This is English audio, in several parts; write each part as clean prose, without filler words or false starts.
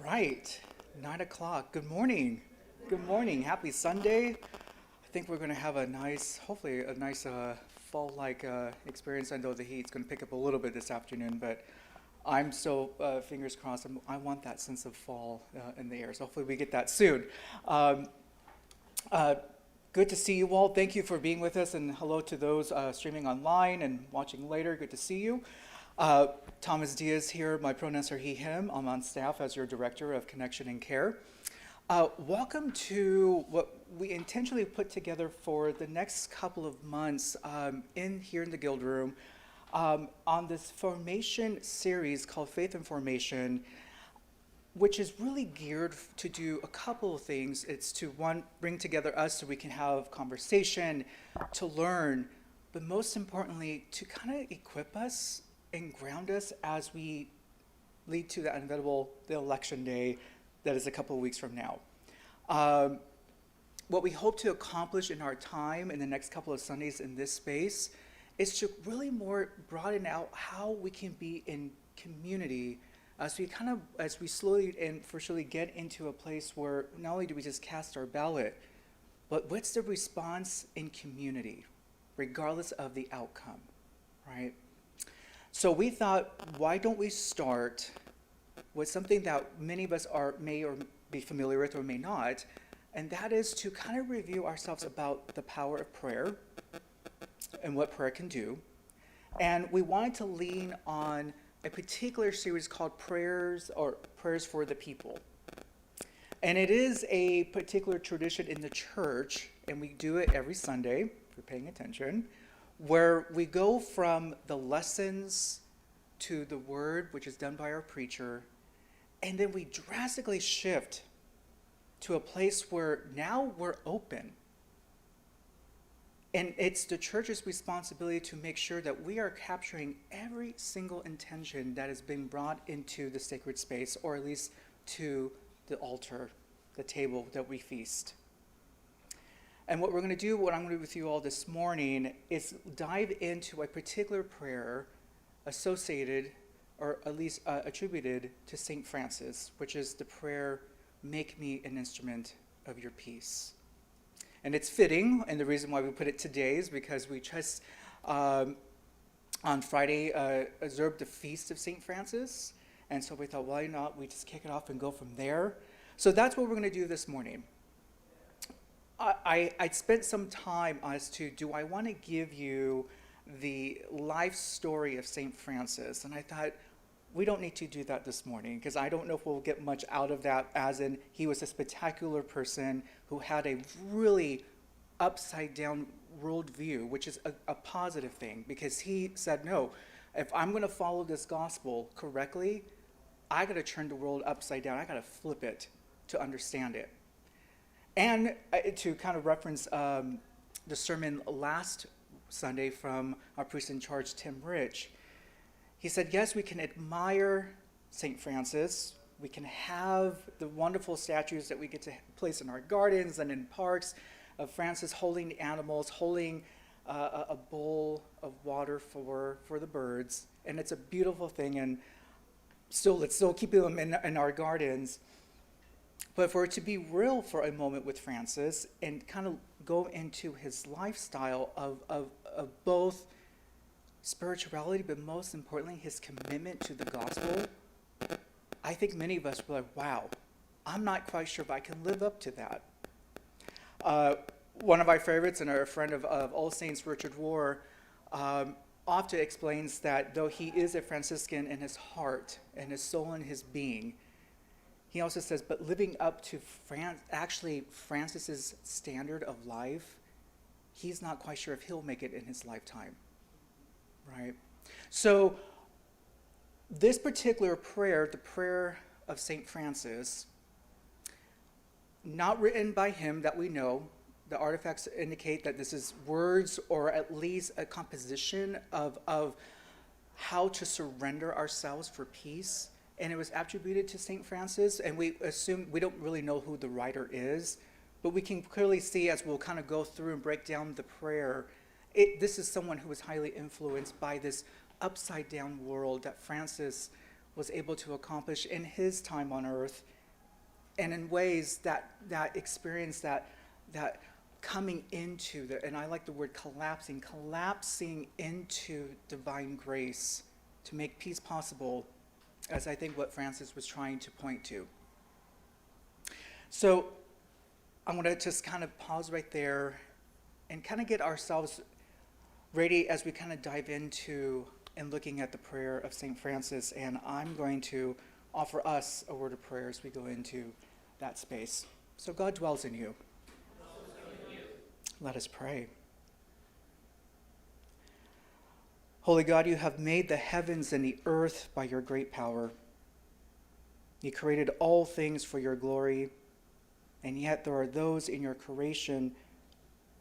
Right, 9 o'clock. Good morning. Good morning. Happy Sunday. I think we're going to have a nice, hopefully, a nice fall-like experience. I know the heat's going to pick up a little bit this afternoon, but I'm still, fingers crossed, I want that sense of fall in the air. So hopefully we get that soon. Um, uh, Good to see you all. Thank you for being with us, and hello to those streaming online and watching later. Good to see you. Uh, Thomas Diaz here. My pronouns are he, him. I'm on staff as your Director of Connection and Care. Welcome to what we intentionally put together for the next couple of months here in the Guild Room on this formation series called Faith and Formation, which is really geared to do a couple of things. It's to, one, bring together us so we can have conversation, to learn, but most importantly, to kind of equip us and ground us as we lead to the inevitable, the election day that is a couple of weeks from now. What we hope to accomplish in our time in the next couple of Sundays in this space is to really more broaden out how we can be in community as we slowly and for surely get into a place where not only do we just cast our ballot, but what's the response in community, regardless of the outcome, right? So we thought, why don't we start with something that many of us may or be familiar with or may not, and that is to kind of review ourselves about the power of prayer and what prayer can do. And we wanted to lean on a particular series called Prayers for the People. And it is a particular tradition in the church, and we do it every Sunday, if you're paying attention, where we go from the lessons to the word, which is done by our preacher, and then we drastically shift to a place where now we're open. And it's the church's responsibility to make sure that we are capturing every single intention that is being brought into the sacred space, or at least to the altar, the table that we feast. And what I'm going to do with you all this morning is dive into a particular prayer associated, or at least attributed to St. Francis, which is the prayer, "Make me an instrument of your peace." And it's fitting, and the reason why we put it today is because we just, on Friday, observed the feast of St. Francis. And so we thought, why not we just kick it off and go from there? So that's what we're going to do this morning. I spent some time as to, do I want to give you the life story of St. Francis? And I thought, we don't need to do that this morning, because I don't know if we'll get much out of that, as in he was a spectacular person who had a really upside down worldview, which is a positive thing, because he said, no, if I'm going to follow this gospel correctly, I got to turn the world upside down. I got to flip it to understand it. And to kind of reference the sermon last Sunday from our priest in charge, Tim Rich, he said, yes, we can admire St. Francis. We can have the wonderful statues that we get to place in our gardens and in parks of Francis holding animals, holding a bowl of water for the birds. And it's a beautiful thing, and let's still keep them in our gardens. But for it to be real for a moment with Francis and kind of go into his lifestyle of both spirituality, but most importantly, his commitment to the gospel, I think many of us were like, wow, I'm not quite sure if I can live up to that. One of my favorites, and a friend of All Saints, Richard Rohr, often explains that though he is a Franciscan in his heart and his soul and his being, he also says, but living up to Francis's standard of life, he's not quite sure if he'll make it in his lifetime, right? So this particular prayer, the prayer of St. Francis, not written by him that we know, the artifacts indicate that this is words or at least a composition of how to surrender ourselves for peace. And it was attributed to St. Francis, and we don't really know who the writer is, but we can clearly see as we'll kind of go through and break down the prayer, this is someone who was highly influenced by this upside down world that Francis was able to accomplish in his time on earth, and in ways that experience that coming into the, and I like the word collapsing into divine grace to make peace possible, as I think what Francis was trying to point to. So I'm going to just kind of pause right there and kind of get ourselves ready as we kind of dive into and looking at the prayer of St. Francis, and I'm going to offer us a word of prayer as we go into that space. So God dwells in you. Let us pray. Holy God, you have made the heavens and the earth by your great power. You created all things for your glory, and yet there are those in your creation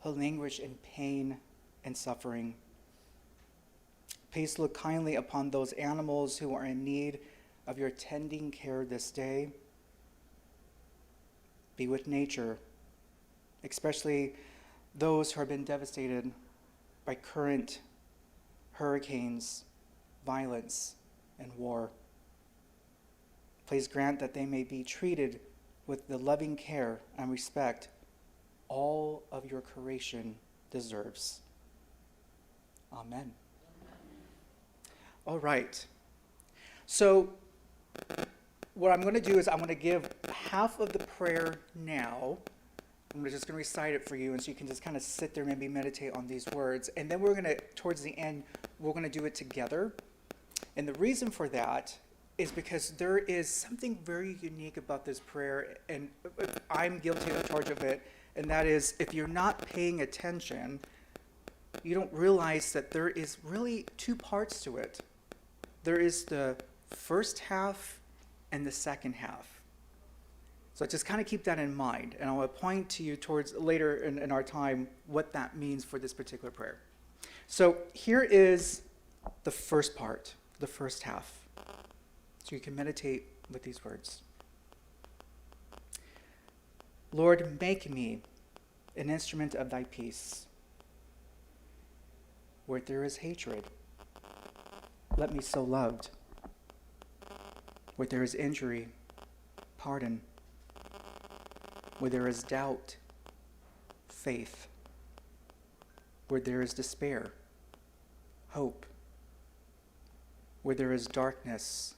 who languish in pain and suffering. Please look kindly upon those animals who are in need of your tending care this day. Be with nature, especially those who have been devastated by current hurricanes, violence, and war. Please grant that they may be treated with the loving care and respect all of your creation deserves. Amen. All right. So what I'm going to do is I'm going to give half of the prayer now. I'm just going to recite it for you, and so you can just kind of sit there and maybe meditate on these words. And then we're going to, towards the end, we're going to do it together. And the reason for that is because there is something very unique about this prayer, and I'm guilty of charge of it, and that is if you're not paying attention, you don't realize that there is really two parts to it. There is the first half and the second half. So just kind of keep that in mind, and I'll point to you towards later in our time what that means for this particular prayer. So here is the first part, the first half. So you can meditate with these words. Lord, make me an instrument of thy peace. Where there is hatred, let me sow loved. Where there is injury, pardon. Where there is doubt, faith. Where there is despair, hope. Where there is darkness,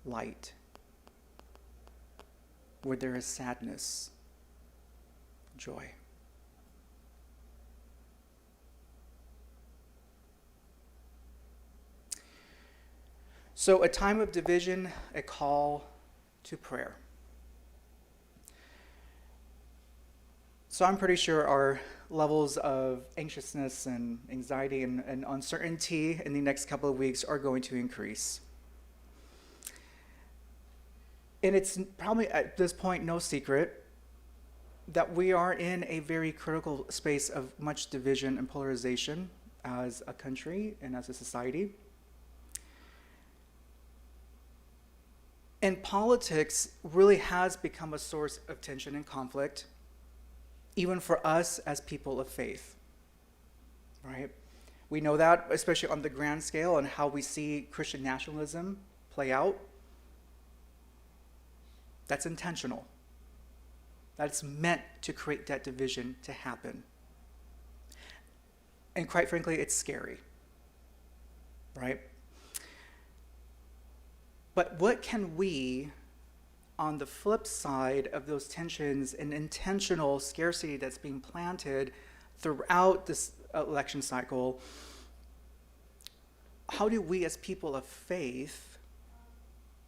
light. Where there is sadness, joy. So a time of division, a call to prayer. So I'm pretty sure our levels of anxiousness and anxiety and uncertainty in the next couple of weeks are going to increase. And it's probably at this point no secret that we are in a very critical space of much division and polarization as a country and as a society. And politics really has become a source of tension and conflict, even for us as people of faith, right? We know that, especially on the grand scale, and how we see Christian nationalism play out. That's intentional. That's meant to create that division to happen. And quite frankly, it's scary, right? But what can we, on the flip side of those tensions and intentional scarcity that's being planted throughout this election cycle, how do we as people of faith,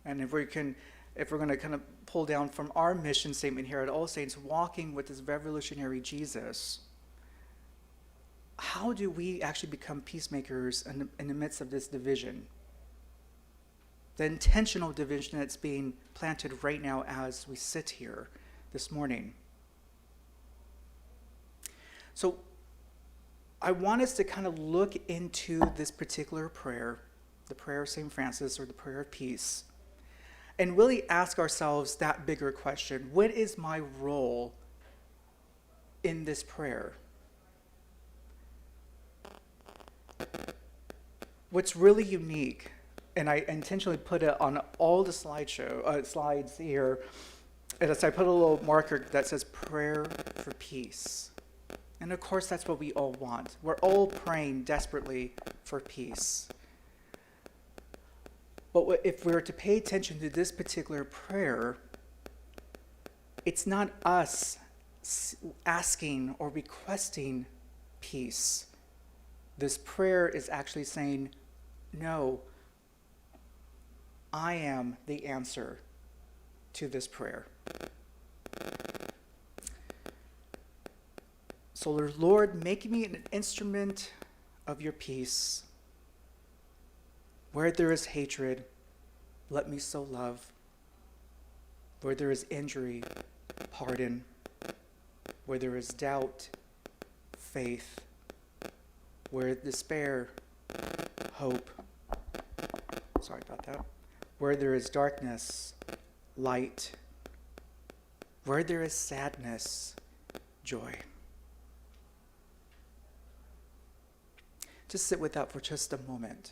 and if we're going to kind of pull down from our mission statement here at All Saints, walking with this revolutionary Jesus, how do we actually become peacemakers in the midst of this division? The intentional division that's being planted right now as we sit here this morning. So I want us to kind of look into this particular prayer, the prayer of St. Francis, or the prayer of peace, and really ask ourselves that bigger question: what is my role in this prayer? What's really unique and I intentionally put it on all the slides here. And so I put a little marker that says prayer for peace. And of course, that's what we all want. We're all praying desperately for peace. But if we were to pay attention to this particular prayer, it's not us asking or requesting peace. This prayer is actually saying, no, I am the answer to this prayer. So, Lord, make me an instrument of your peace. Where there is hatred, let me sow love. Where there is injury, pardon. Where there is doubt, faith. Where despair, hope. Sorry about that. Where there is darkness, light. Where there is sadness, joy. Just sit with that for just a moment.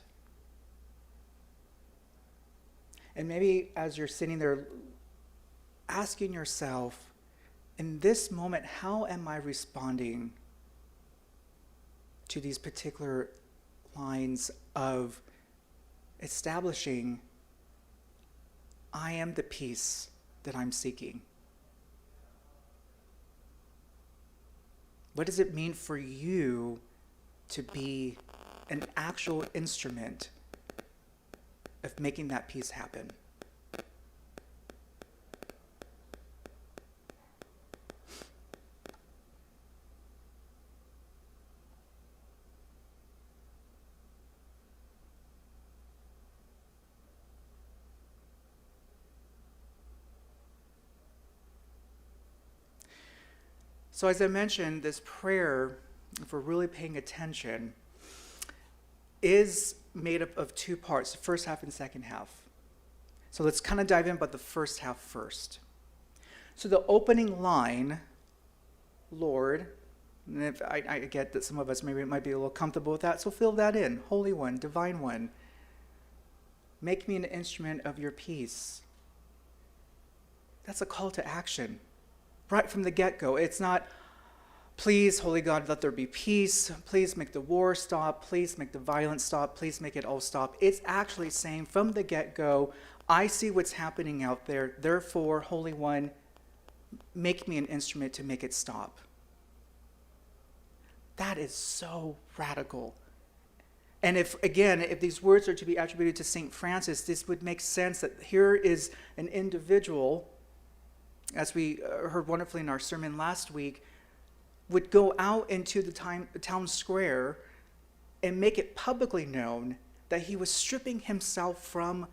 And maybe as you're sitting there, asking yourself, in this moment, how am I responding to these particular lines of establishing, I am the peace that I'm seeking? What does it mean for you to be an actual instrument of making that peace happen? So as I mentioned, this prayer, if we're really paying attention, is made up of two parts, the first half and second half. So let's kind of dive in about the first half first. So the opening line, Lord, and if I get that some of us maybe might be a little comfortable with that, so fill that in. Holy One, Divine One, make me an instrument of your peace. That's a call to action. Right from the get-go. It's not, please, Holy God, let there be peace. Please make the war stop. Please make the violence stop. Please make it all stop. It's actually saying from the get-go, I see what's happening out there. Therefore, Holy One, make me an instrument to make it stop. That is so radical. And if these words are to be attributed to St. Francis, this would make sense that here is an individual, as we heard wonderfully in our sermon last week, would go out into the town square and make it publicly known that he was stripping himself from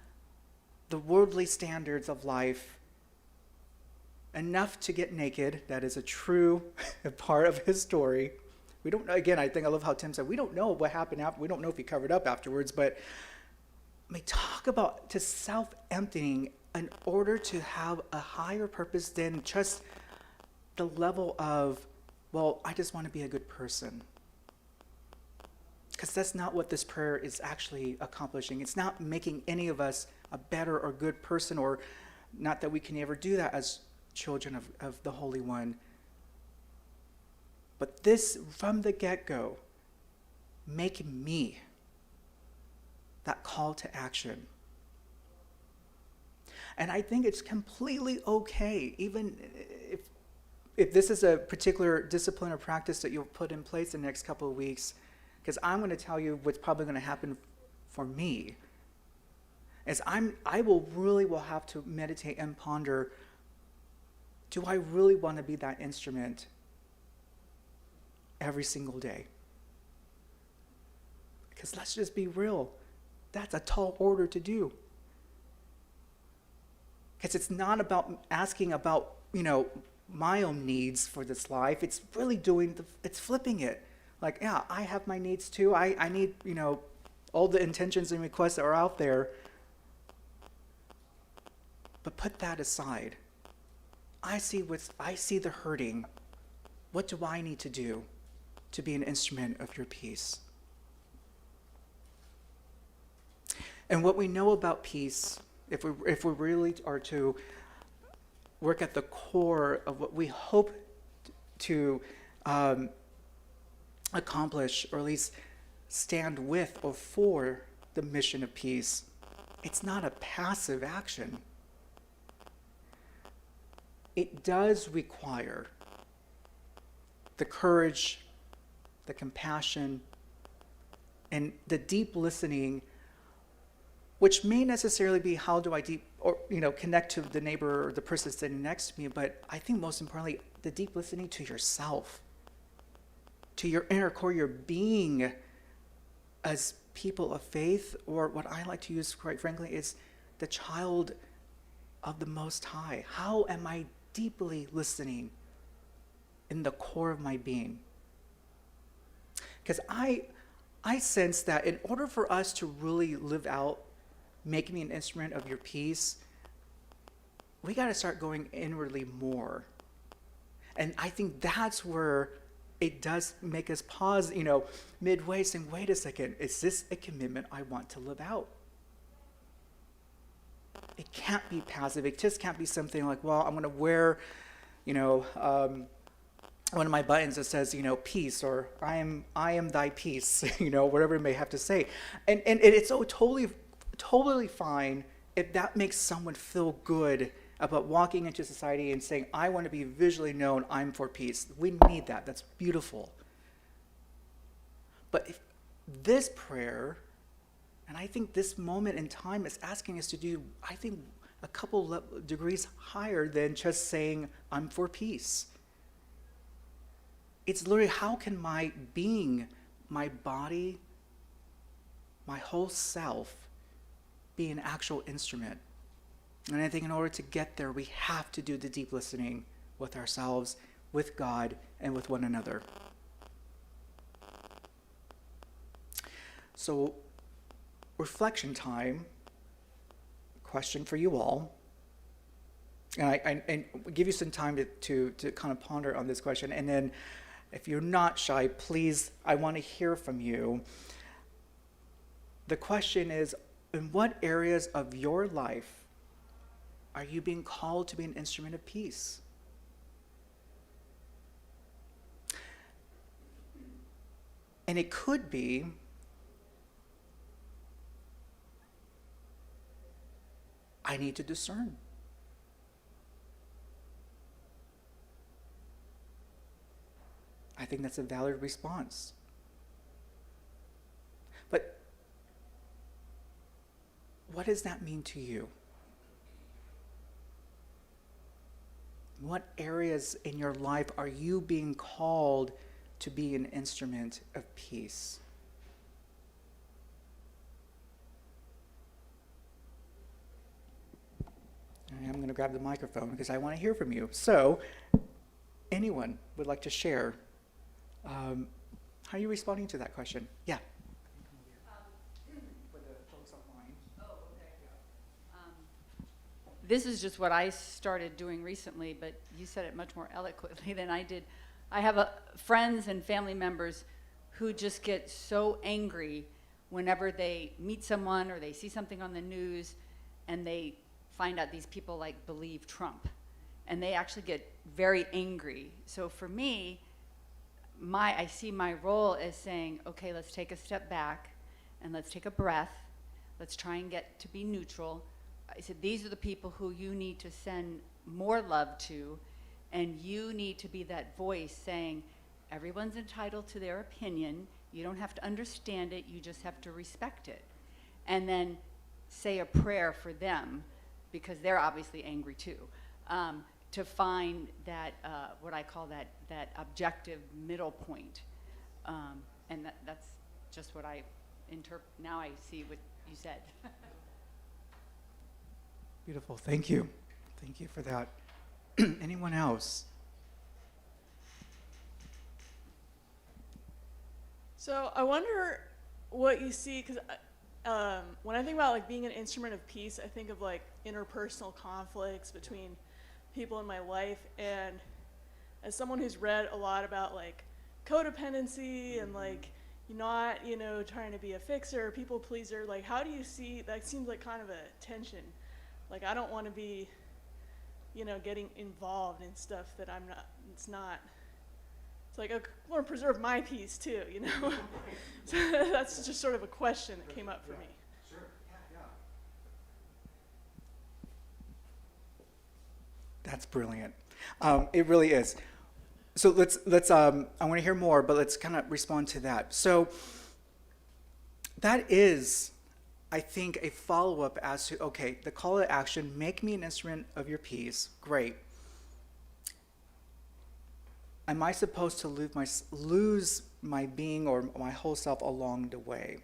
the worldly standards of life enough to get naked. That is a true part of his story. We don't know, again, I love how Tim said, we don't know what happened after, we don't know if he covered up afterwards, but talk about to self-emptying in order to have a higher purpose than just the level of, well, I just want to be a good person. Because that's not what this prayer is actually accomplishing. It's not making any of us a better or good person, or not that we can ever do that as children of the Holy One. But this, from the get-go, make me that call to action. And I think it's completely okay, even if this is a particular discipline or practice that you'll put in place in the next couple of weeks, because I'm going to tell you what's probably going to happen for me, is I will have to meditate and ponder, do I really want to be that instrument every single day? Because let's just be real, that's a tall order to do. Because it's not about asking about, my own needs for this life. It's really it's flipping it. Like, yeah, I have my needs too. I need, all the intentions and requests that are out there. But put that aside. I see the hurting. What do I need to do to be an instrument of your peace? And what we know about peace, if we really are to work at the core of what we hope to accomplish, or at least stand with or for the mission of peace, it's not a passive action. It does require the courage, the compassion, and the deep listening, which may necessarily be how do I connect to the neighbor or the person sitting next to me, but I think most importantly, the deep listening to yourself, to your inner core, your being as people of faith, or what I like to use, quite frankly, is the child of the Most High. How am I deeply listening in the core of my being? Because I sense that in order for us to really live out making me an instrument of your peace, we got to start going inwardly more. And I think that's where it does make us pause, midway, saying, wait a second, is this a commitment I want to live out? It can't be passive. It just can't be something like, well, I'm going to wear, one of my buttons that says, peace, or I am thy peace, whatever it may have to say. And it's so totally fine if that makes someone feel good about walking into society and saying, I want to be visually known, I'm for peace. We need that. That's beautiful. But if this prayer, and I think this moment in time is asking us to do, I think, a couple degrees higher than just saying, I'm for peace. It's literally, how can my being, my body, my whole self be an actual instrument? And I think in order to get there, we have to do the deep listening with ourselves, with God, and with one another. So, reflection time, question for you all. And give you some time to kind of ponder on this question. And then, if you're not shy, please, I want to hear from you. The question is, in what areas of your life are you being called to be an instrument of peace? And it could be I need to discern. I think that's a valid response. But what does that mean to you? What areas in your life are you being called to be an instrument of peace? And I'm going to grab the microphone because I want to hear from you. So, anyone would like to share? How are you responding to that question? Yeah. For the folks online. Oh, okay. This is just what I started doing recently, but you said it much more eloquently than I did. I have friends and family members who just get so angry whenever they meet someone or they see something on the news and they find out these people believe Trump, and they actually get very angry. So for me, I see my role as saying, okay, let's take a step back and let's take a breath. Let's try and get to be neutral. I said, these are the people who you need to send more love to, and you need to be that voice saying, everyone's entitled to their opinion. You don't have to understand it. You just have to respect it. And then say a prayer for them, because they're obviously angry too, to find that, what I call that objective middle point. And that's just what I interpret. Now I see what you said. Beautiful. Thank you. Thank you for that. Anyone else? So I wonder what you see, because when I think about being an instrument of peace, I think of interpersonal conflicts between people in my life. And as someone who's read a lot about codependency and not, trying to be a fixer, people pleaser. Like, how do you see, that seems like kind of a tension. Like, I don't want to be, getting involved in stuff that I'm not, it's not. It's like, I want to preserve my peace too, So that's just sort of a question that came up for me. Sure. Yeah. That's brilliant. It really is. So let's I want to hear more, but let's kind of respond to that. So that is, I think, a follow-up as to, okay, the call to action, make me an instrument of your peace. Great. Am I supposed to lose my being or my whole self along the way?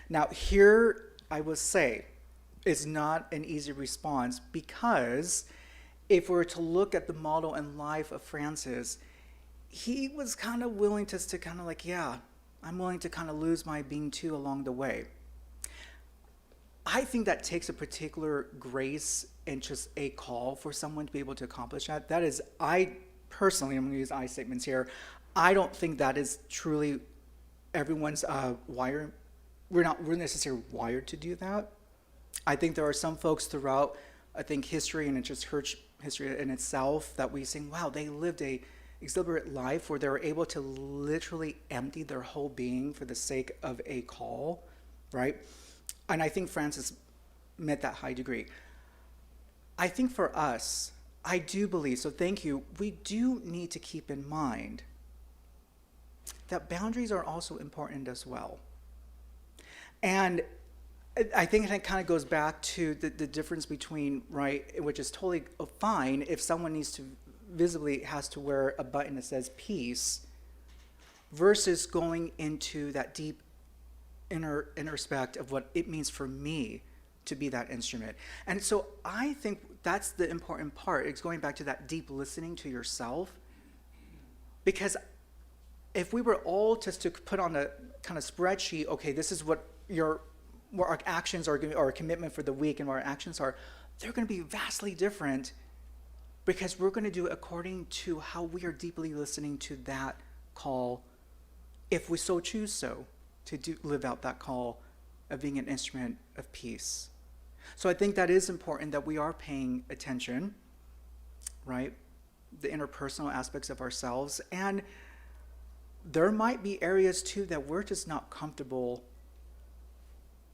Now, here I will say is not an easy response, because if we were to look at the model and life of Francis, he was kind of willing to kind of like, yeah, I'm willing to kind of lose my being too along the way. I think that takes a particular grace and just a call for someone to be able to accomplish that. That is, I personally, I'm going to use I statements here, I don't think that is truly everyone's wired. We're not necessarily wired to do that. I think there are some folks throughout, I think, history and just church history in itself that we think, wow, they lived a exuberant life where they were able to literally empty their whole being for the sake of a call, right? And I think Francis met that high degree. I think for us, I do believe, so thank you, we do need to keep in mind that boundaries are also important as well. And I think it kind of goes back to the difference between, right, which is totally fine if someone needs to visibly has to wear a button that says peace, versus going into that deep introspect of what it means for me to be that instrument. And so I think that's the important part. It's going back to that deep listening to yourself. Because if we were all just to put on a kind of spreadsheet, okay, this is what our actions are, or our commitment for the week and what our actions are, they're going to be vastly different, because we're going to do it according to how we are deeply listening to that call, if we so choose to live out that call of being an instrument of peace. So I think that is important, that we are paying attention, right? The interpersonal aspects of ourselves. And there might be areas too that we're just not comfortable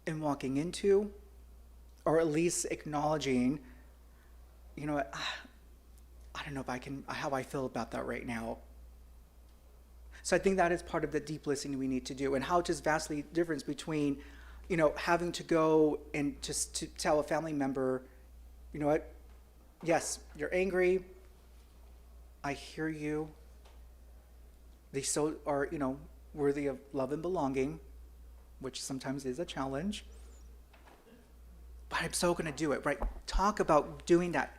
in walking into, or at least acknowledging, I don't know how I feel about that right now. So I think that is part of the deep listening we need to do, and how it is vastly difference between, having to go and just to tell a family member, you know what, yes, you're angry, I hear you, they so are, worthy of love and belonging, which sometimes is a challenge, but I'm so going to do it, right? Talk about doing that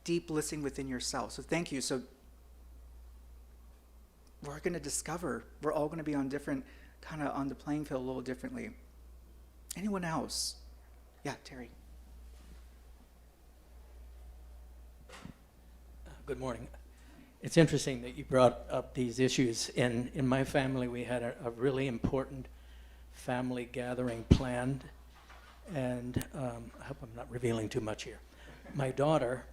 deep listening within yourself. So thank you. So we're going to discover, we're all going to be on different, kind of on the playing field a little differently. Anyone else? Yeah, Terry. Good morning. It's interesting that you brought up these issues. In my family, we had a really important family gathering planned, and I hope I'm not revealing too much here. My daughter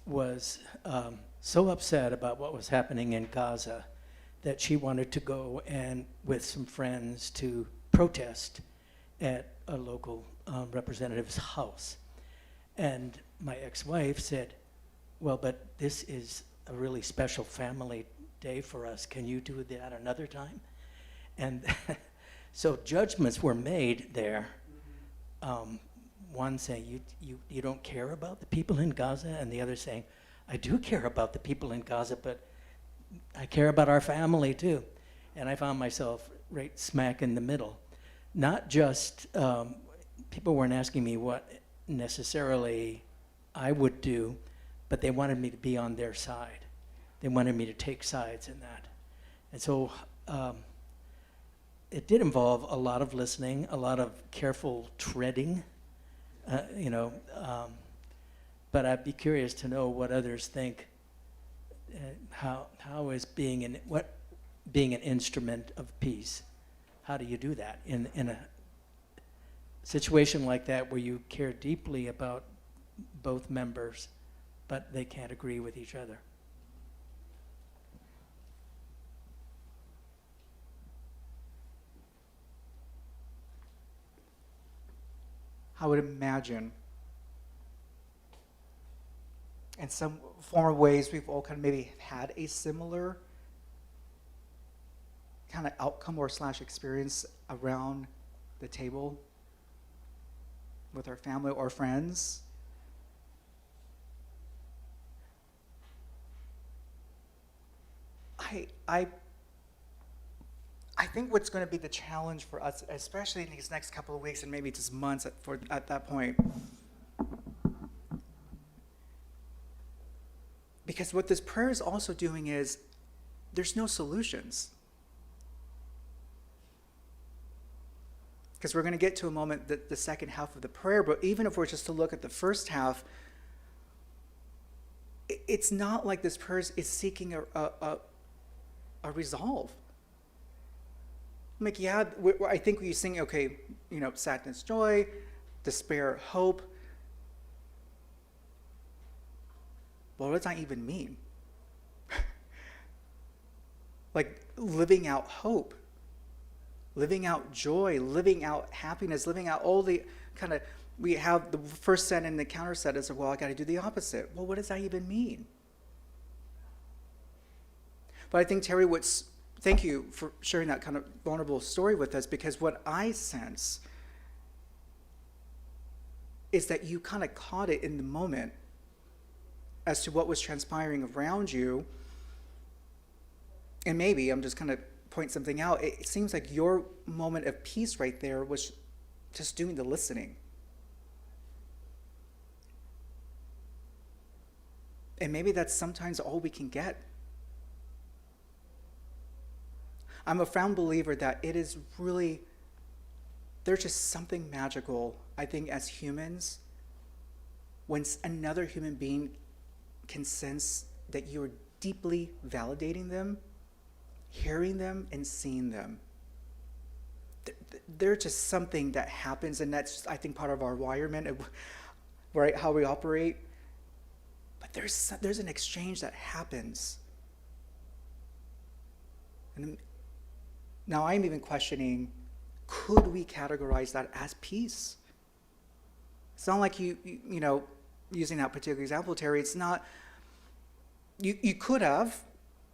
was so upset about what was happening in Gaza that she wanted to go and with some friends to protest at a local representative's house. And my ex-wife said, well, but this is a really special family day for us. Can you do that another time? And so judgments were made there. One saying, you don't care about the people in Gaza, and the other saying, I do care about the people in Gaza, but I care about our family too. And I found myself right smack in the middle. Not just, people weren't asking me what necessarily I would do, but they wanted me to be on their side. They wanted me to take sides in that. And so it did involve a lot of listening, a lot of careful treading, but I'd be curious to know what others think. How is being an instrument of peace? how do you do that in a situation like that where you care deeply about both members, but they can't agree with each other? I would imagine in some form or ways we've all kind of maybe had a similar kind of outcome or / experience around the table with our family or friends. I think what's going to be the challenge for us, especially in these next couple of weeks and maybe just months at that point, because what this prayer is also doing is there's no solutions. Because we're going to get to a moment, the second half of the prayer, but even if we're just to look at the first half, it's not like this prayer is seeking a resolve. Like, yeah, I think we sing, okay, sadness, joy, despair, hope. Well, what does that even mean? Like, living out hope, living out joy, living out happiness, living out all the kind of, we have the first set and the counter set is, well, I got to do the opposite. Well, what does that even mean? But I think, Terry, thank you for sharing that kind of vulnerable story with us, because what I sense is that you kind of caught it in the moment as to what was transpiring around you. And maybe I'm just going to point something out. It seems like your moment of peace right there was just doing the listening. And maybe that's sometimes all we can get. I'm a profound believer that it is really, there's just something magical, I think, as humans, when another human being can sense that you're deeply validating them, hearing them, and seeing them. There's just something that happens, and that's, I think, part of our wirement, right, how we operate. But there's an exchange that happens. And now I'm even questioning, could we categorize that as peace? It's not like you using that particular example, Terry, it's not, you could have,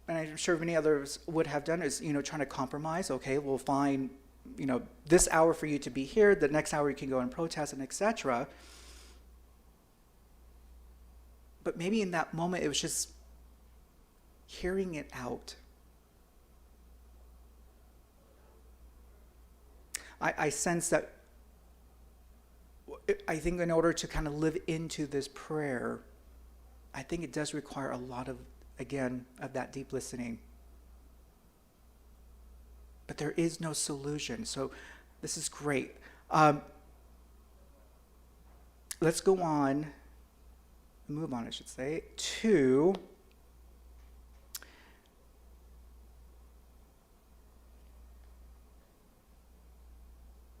and I'm sure many others would have done, is, trying to compromise. Okay, we'll find, this hour for you to be here, the next hour you can go and protest, and etc. But maybe in that moment, it was just hearing it out. I sense that, I think in order to kind of live into this prayer, I think it does require a lot of, again, of that deep listening. But there is no solution. So this is great. Let's go on, move on, I should say, to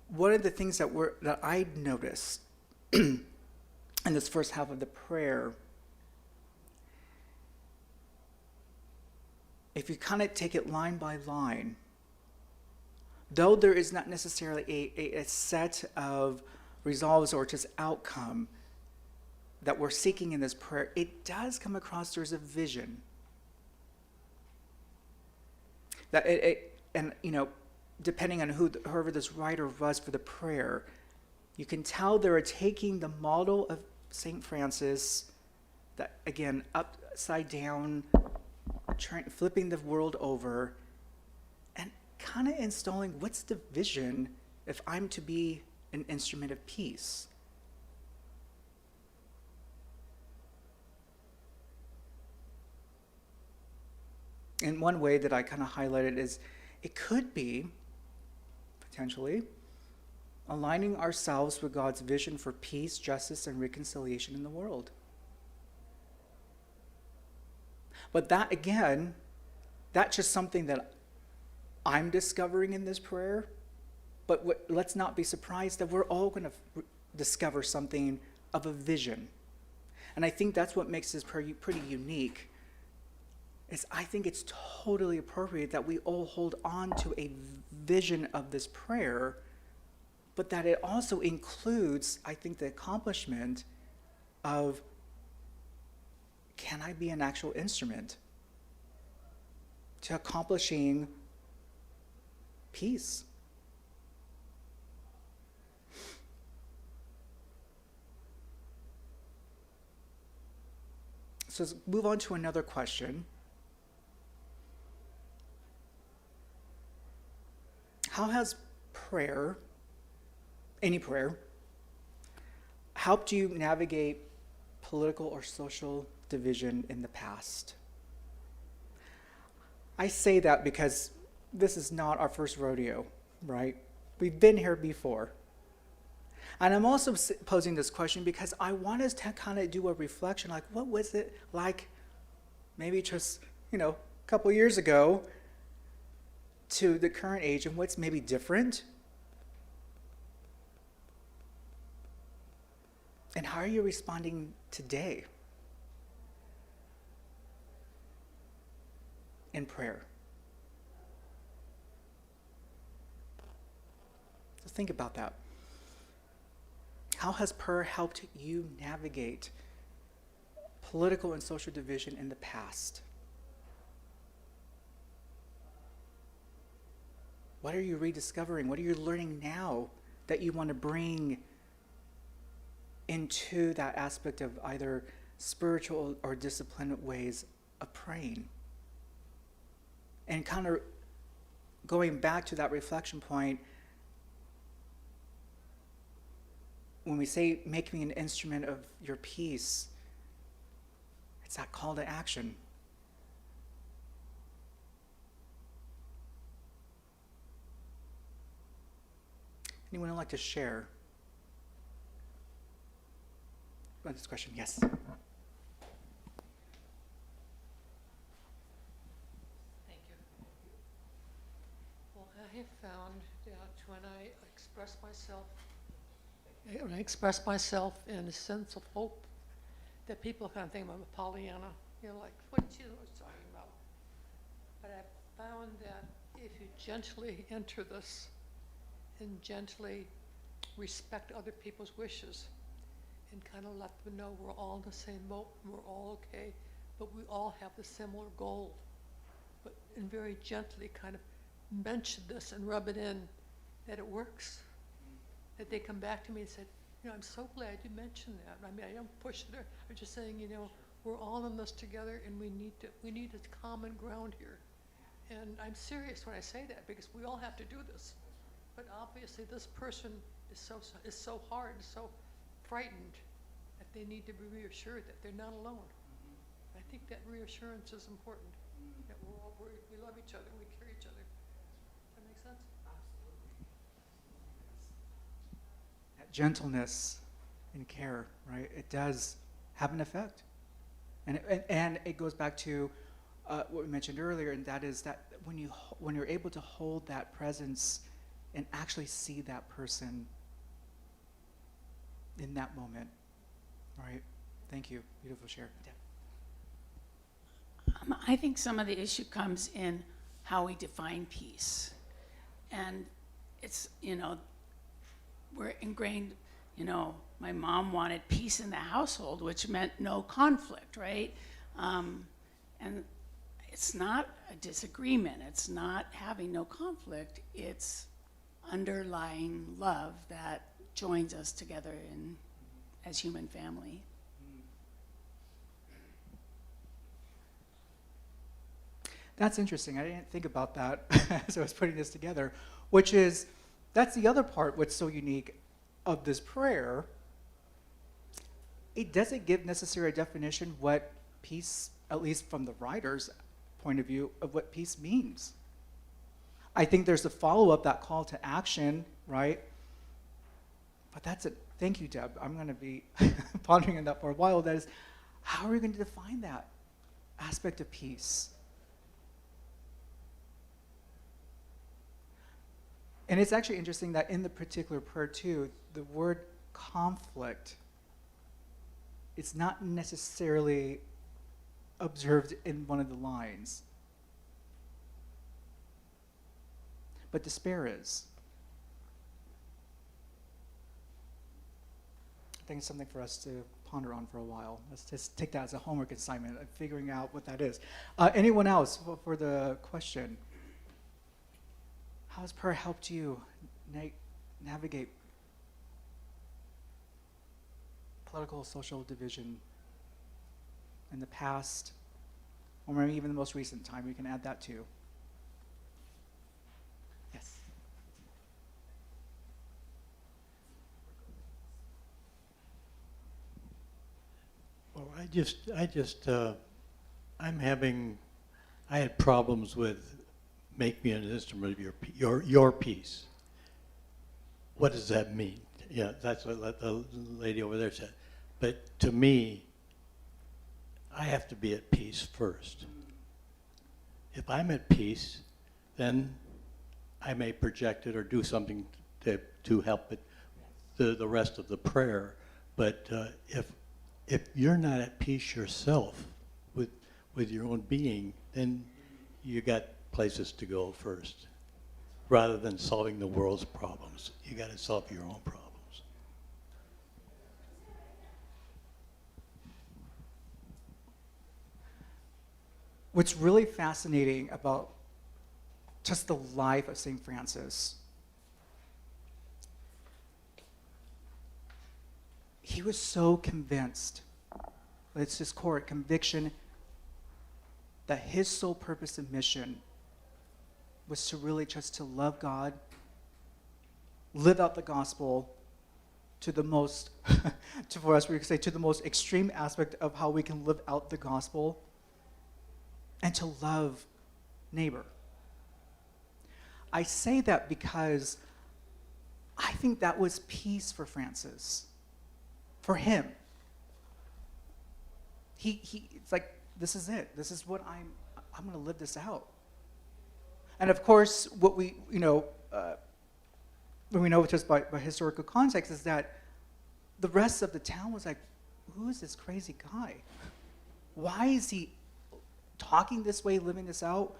one of the things that I noticed in this first half of the prayer. If you kind of take it line by line, though there is not necessarily a set of resolves or just outcome that we're seeking in this prayer, it does come across there's a vision. That depending on whoever this writer was for the prayer, you can tell they're taking the model of St. Francis, that, again, upside down, flipping the world over, and kind of installing what's the vision if I'm to be an instrument of peace. And one way that I kind of highlighted is it could be, potentially, aligning ourselves with God's vision for peace, justice, and reconciliation in the world. But that, again, that's just something that I'm discovering in this prayer. But let's not be surprised that we're all going to discover something of a vision. And I think that's what makes this prayer pretty unique. Is I think it's totally appropriate that we all hold on to a vision of this prayer, but that it also includes, I think, the accomplishment of, can I be an actual instrument to accomplishing peace? So let's move on to another question. How has prayer, any prayer, helped you navigate political or social division in the past? I say that because this is not our first rodeo, right? We've been here before. And I'm also posing this question because I want us to kind of do a reflection, like what was it like maybe just, a couple years ago to the current age, and what's maybe different? And how are you responding today in prayer? So think about that. How has prayer helped you navigate political and social division in the past? What are you rediscovering? What are you learning now that you want to bring into that aspect of either spiritual or disciplined ways of praying? And kind of going back to that reflection point, when we say, make me an instrument of your peace, it's that call to action. Anyone would like to share about this question? Yes. Thank you. Well, I have found that when I express myself in a sense of hope, that people kind of think I'm a Pollyanna, like, what did you know what I was talking about? But I found that if you gently enter this and gently respect other people's wishes and kind of let them know we're all in the same boat and we're all okay, but we all have the similar goal. But and very gently kind of mention this and rub it in that it works. That they come back to me and said, I'm so glad you mentioned that. I mean, I don't push it. I'm just saying, we're all in this together and we need a common ground here. And I'm serious when I say that because we all have to do this. But obviously this person is so hard, so frightened that they need to be reassured that they're not alone. I think that reassurance is important. That we love each other, we care each other. Does that make sense? That gentleness and care, right? It does have an effect. And it goes back to what we mentioned earlier, and that is that when you're able to hold that presence and actually see that person in that moment, right? Thank you. Beautiful share. I think some of the issue comes in how we define peace. And it's, we're ingrained, my mom wanted peace in the household, which meant no conflict, right? And it's not a disagreement. It's not having no conflict. It's underlying love that joins us together as human family. That's interesting. I didn't think about that as I was putting this together, that's the other part what's so unique of this prayer. It doesn't give necessarily a definition what peace, at least from the writer's point of view, of what peace means. I think there's a follow-up, that call to action, right? But that's it. Thank you, Deb. I'm going to be pondering on that for a while. That is, how are we going to define that aspect of peace? And it's actually interesting that in the particular prayer too, the word conflict is not necessarily observed in one of the lines. But despair is. I think it's something for us to ponder on for a while. Let's just take that as a homework assignment, figuring out what that is. Anyone else for the question? How has prayer helped you navigate political, social division in the past, or maybe even the most recent time? We can add that too. Yes. Well, I had problems with make me an instrument of your peace. What does that mean? Yeah, that's what the lady over there said. But to me, I have to be at peace first. If I'm at peace, then I may project it or do something to help it, the rest of the prayer. But if you're not at peace yourself with your own being, then you got places to go first. Rather than solving the world's problems, you got to solve your own problems. What's really fascinating about just the life of St. Francis, he was so convinced, it's his core conviction, that his sole purpose and mission was to really just to love God, live out the gospel to the most, for us we could say, to the most extreme aspect of how we can live out the gospel, and to love neighbor. I say that because I think that was peace for Francis, for him. It's like, this is it. This is what I'm going to live this out. And of course, what we, when we know just by historical context is that the rest of the town was like, who is this crazy guy? Why is he talking this way, living this out?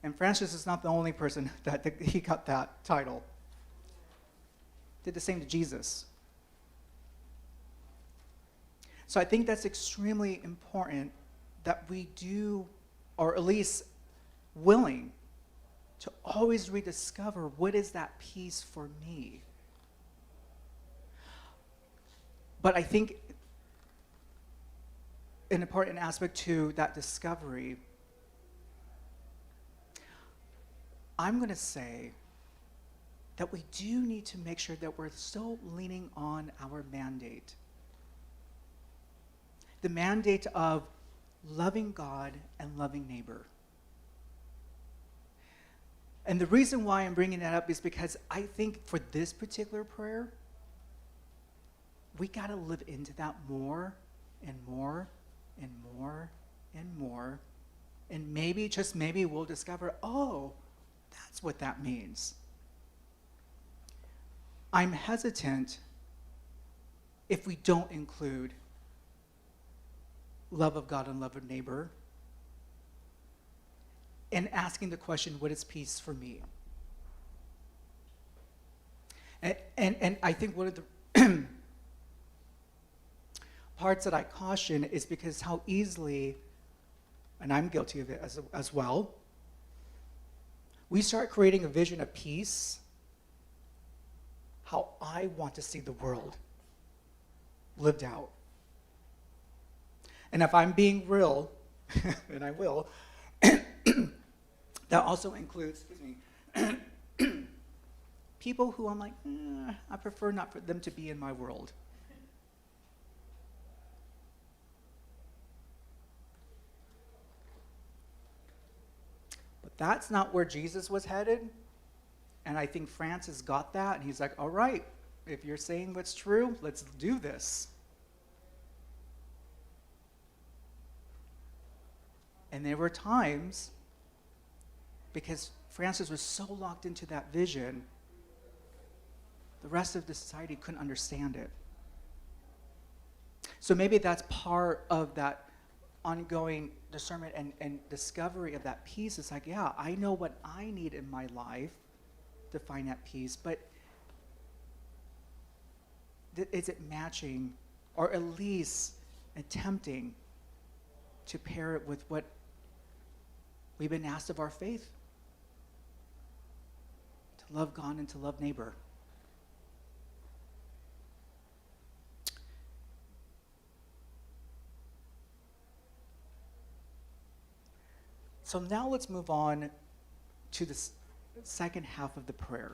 And Francis is not the only person that he got that title. Did the same to Jesus. So I think that's extremely important that we do, or at least willing to always rediscover what is that peace for me. But I think an important aspect to that discovery, I'm going to say that we do need to make sure that we're still leaning on our mandate. The mandate of loving God and loving neighbor. And the reason why I'm bringing that up is because I think for this particular prayer, we got to live into that more and more and more and more. And maybe, just maybe, we'll discover, oh, that's what that means. I'm hesitant if we don't include love of God and love of neighbor, and asking the question, what is peace for me? And I think one of the parts that I caution is because how easily, and I'm guilty of it as well, we start creating a vision of peace, how I want to see the world lived out. And if I'm being real, and I will, that also includes, people who I'm like, I prefer not for them to be in my world. But that's not where Jesus was headed. And I think Francis got that, and he's like, all right, if you're saying what's true, let's do this. And there were times, because Francis was so locked into that vision, the rest of the society couldn't understand it. So maybe that's part of that ongoing discernment and discovery of that peace. It's like, yeah, I know what I need in my life to find that peace, but is it matching, or at least attempting to pair it with what we've been asked of our faith? To love God and to love neighbor. So now let's move on to the second half of the prayer.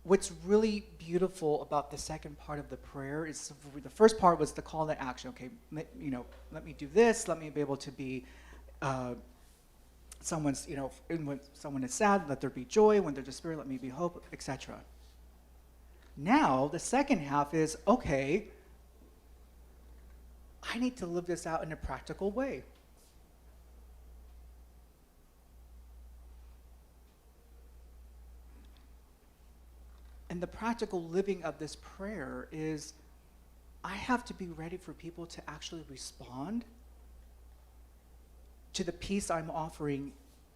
What's really beautiful about the second part of the prayer is the first part was the call to action. Okay, let me do this. Let me be able to be someone's, when someone is sad, let there be joy. When there's despair, let me be hope, etc. Now, the second half is, okay, I need to live this out in a practical way. And the practical living of this prayer is, I have to be ready for people to actually respond to the peace I'm offering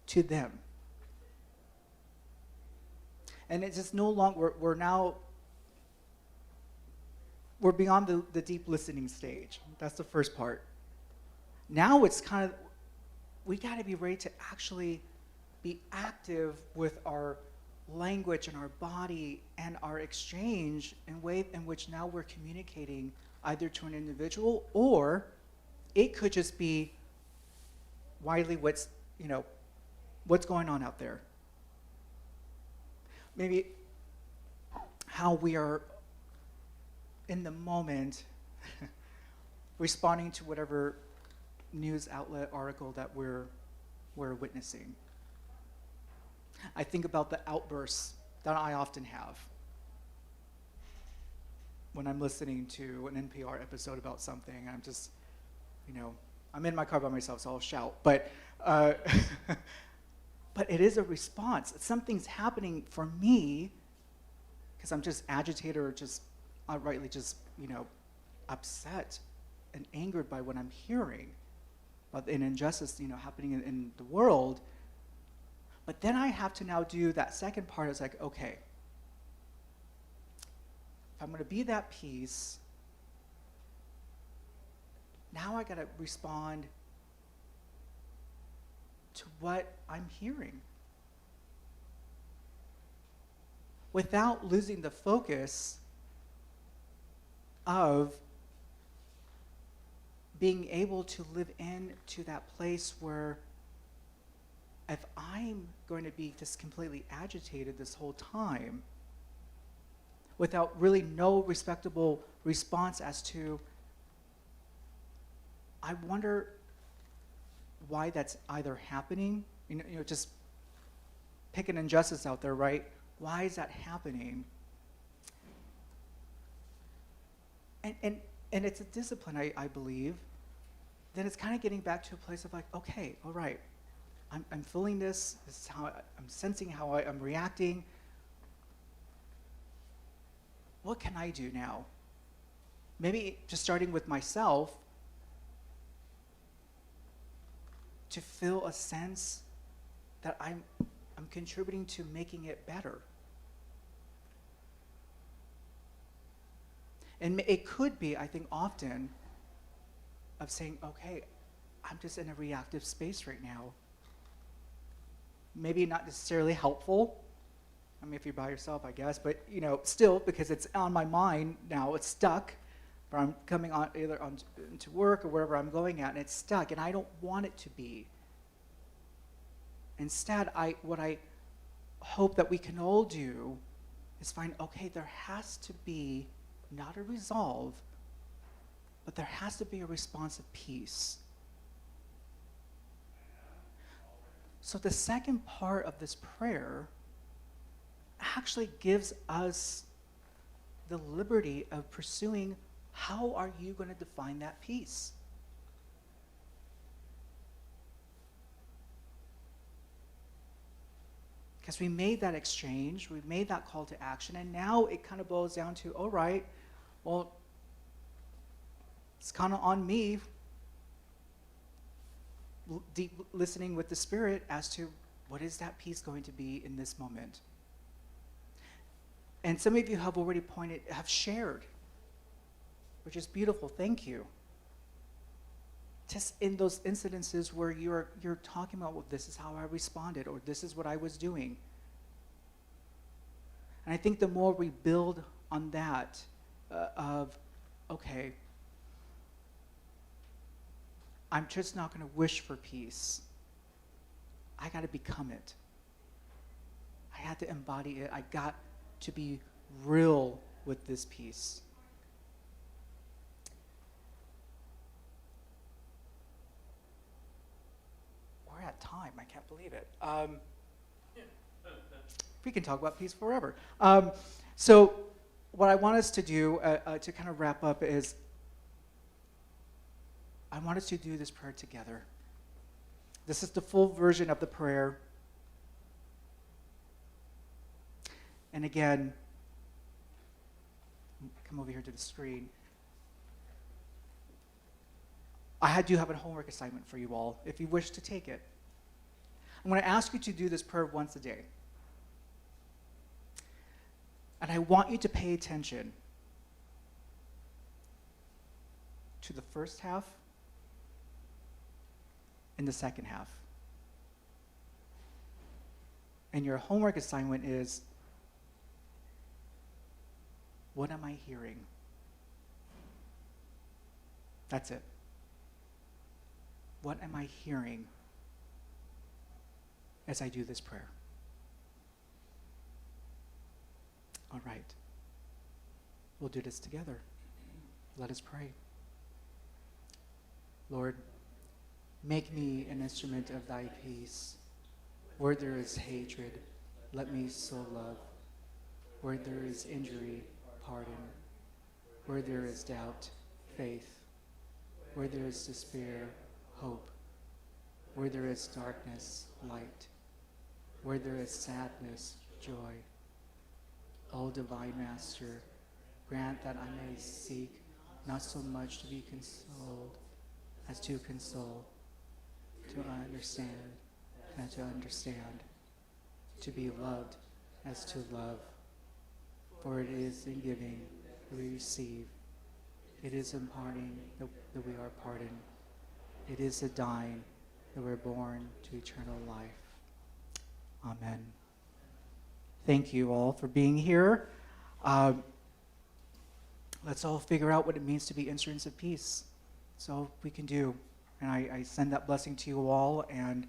to them. And it's just no longer, we're beyond the deep listening stage. That's the first part. Now it's kind of, we got to be ready to actually be active with our language and our body and our exchange in way in which now we're communicating either to an individual, or it could just be widely what's going on out there. Maybe how we are in the moment responding to whatever news outlet article that we're witnessing. I think about the outbursts that I often have when I'm listening to an NPR episode about something. I'm just, I'm in my car by myself, so I'll shout. But but it is a response. Something's happening for me because I'm just agitated or just outrightly just, upset and angered by what I'm hearing about an injustice, happening in the world. But then I have to now do that second part. It's like, okay, if I'm going to be that peace, now I got to respond to what I'm hearing without losing the focus of being able to live into that place where if I'm going to be just completely agitated this whole time without really no respectable response as to, I wonder why that's either happening, just pick an injustice out there, right? Why is that happening? And it's a discipline, I believe. Then it's kind of getting back to a place of like, okay, all right, I'm feeling this. This is how I'm sensing how I'm reacting. What can I do now? Maybe just starting with myself to feel a sense that I'm contributing to making it better. And it could be, I think, often of saying, okay, I'm just in a reactive space right now. Maybe not necessarily helpful. I mean, if you're by yourself, I guess, but still, because it's on my mind now, it's stuck. Or I'm coming on either to work or wherever I'm going at, and it's stuck, and I don't want it to be. Instead, what I hope that we can all do is find, okay, there has to be not a resolve, but there has to be a response of peace. So the second part of this prayer actually gives us the liberty of pursuing, how are you going to define that peace? Because we made that exchange, we made that call to action, and now it kind of boils down to, all right, well, it's kind of on me, deep listening with the Spirit as to what is that peace going to be in this moment. And some of you have already have shared, which is beautiful, thank you. Just in those incidences where you're talking about, well, this is how I responded, or this is what I was doing. And I think the more we build on that, okay, I'm just not going to wish for peace. I got to become it. I had to embody it. I got to be real with this peace. We're at time. I can't believe it. We can talk about peace forever. So what I want us to do to kind of wrap up is I want us to do this prayer together. This is the full version of the prayer. And again, come over here to the screen. I do have a homework assignment for you all, if you wish to take it. I'm going to ask you to do this prayer once a day. And I want you to pay attention to the first half and the second half. And your homework assignment is, what am I hearing? That's it. What am I hearing as I do this prayer? All right. We'll do this together. Let us pray. Lord, make me an instrument of thy peace. Where there is hatred, let me sow love. Where there is injury, pardon. Where there is doubt, faith. Where there is despair, hope. Where there is darkness, light. Where there is sadness, joy. O divine Master, grant that I may seek not so much to be consoled as to console, to understand and to understand, to be loved as to love. For it is in giving that we receive. It is in parting that we are pardoned. It is in dying that we're born to eternal life. Amen. Thank you all for being here. Let's all figure out what it means to be instruments of peace. That's all we can do. And I send that blessing to you all, and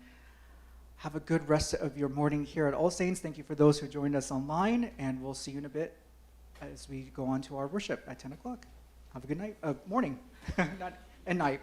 have a good rest of your morning here at All Saints. Thank you for those who joined us online, and we'll see you in a bit as we go on to our worship at 10 o'clock. Have a good night, morning and night.